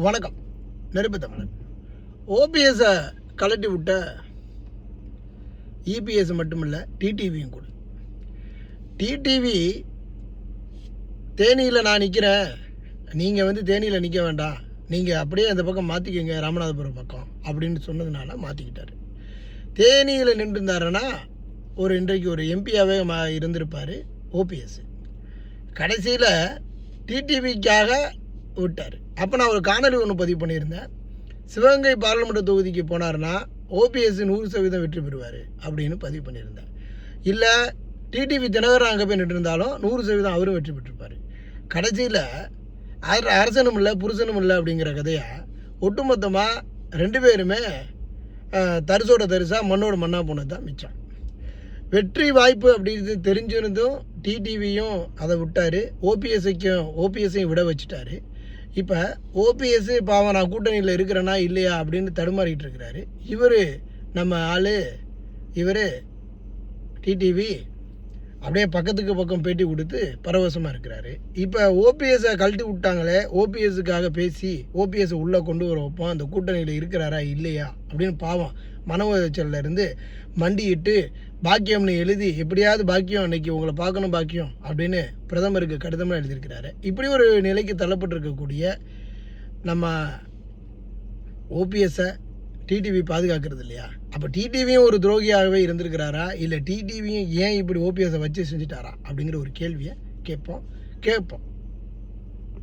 வணக்கம். நெருப்பு தமிழன். ஓபிஎஸை கலட்டி விட்ட இபிஎஸ் மட்டுமில்லை, டிடிவியும் கூட. டிடிவி தேனியில் நான் நிற்கிறேன், நீங்கள் தேனியில் நிற்க வேண்டாம், நீங்கள் அப்படியே அந்த பக்கம் மாற்றிக்கங்க, ராமநாதபுரம் பக்கம் அப்படின்னு சொன்னதுனால மாற்றிக்கிட்டார். தேனியில் நின்றுருந்தாருன்னா இன்றைக்கு ஒரு எம்பியாகவே இருந்திருப்பார் ஓபிஎஸ். கடைசியில் டிடிவிக்காக விட்டார். அப்போ நான் ஒரு காணொலி ஒன்று பதிவு பண்ணியிருந்தேன். சிவகங்கை பாராளுமன்ற தொகுதிக்கு போனார்னா ஓபிஎஸ் 100% வெற்றி பெறுவார் அப்படின்னு பதிவு பண்ணியிருந்தேன். இல்லை டிடிவி தினகரன் அங்கே போய் நின்றுருந்தாலும் 100% அவரும் வெற்றி பெற்றிருப்பார். கடைசியில் அரசனும் இல்லை புருஷனும் இல்லை அப்படிங்கிற கதையாக ஒட்டுமொத்தமாக 2 பேருமே தரிசோட தரிசாக மண்ணோட மண்ணாக போனது தான் மிச்சம். வெற்றி வாய்ப்பு அப்படின்னு தெரிஞ்சிருந்தும் டிடிவியும் அதை விட்டார், ஓபிஎஸ்ஸையும் விட வச்சுட்டாரு. இப்போ ஓபிஎஸ் பாவம் நான் கூட்டணியில் இருக்கிறேன்னா இல்லையா அப்படின்னு தடுமாறிட்டு இருக்கிறாரு. நம்ம ஆள் டிடிவி அப்படியே பக்கத்துக்கு பக்கம் பேட்டி கொடுத்து பரவசமாக இருக்கிறாரு. இப்போ ஓபிஎஸ்ஸை கழட்டி விட்டாங்களே, ஓபிஎஸ்ஸுக்காக பேசி ஓபிஎஸ் உள்ளே கொண்டு வர வைப்போம், அந்த கூட்டணியில் இருக்கிறாரா இல்லையா அப்படின்னு பாவம் மன உளைச்சலில் இருந்து மண்டிட்டு பாக்கியம்னு எழுதி, எப்படியாவது பாக்கியம் அன்னைக்கு உங்களை பார்க்கணும் பாக்கியம் அப்படின்னு பிரதமருக்கு கடிதமாக எழுதியிருக்கிறாரு. இப்படி ஒரு நிலைக்கு தள்ளப்பட்டிருக்கக்கூடிய நம்ம ஓபிஎஸ்ஸை டிடிவி பாதுகாக்கிறது இல்லையா? அப்போ டிடிவியும் ஒரு துரோகியாகவே இருந்திருக்கிறாரா, இல்லை டிடிவியும் ஏன் இப்படி ஓபிஎஸ்ஸை வச்சு செஞ்சுட்டாரா அப்படிங்கிற ஒரு கேள்வியை கேட்போம்.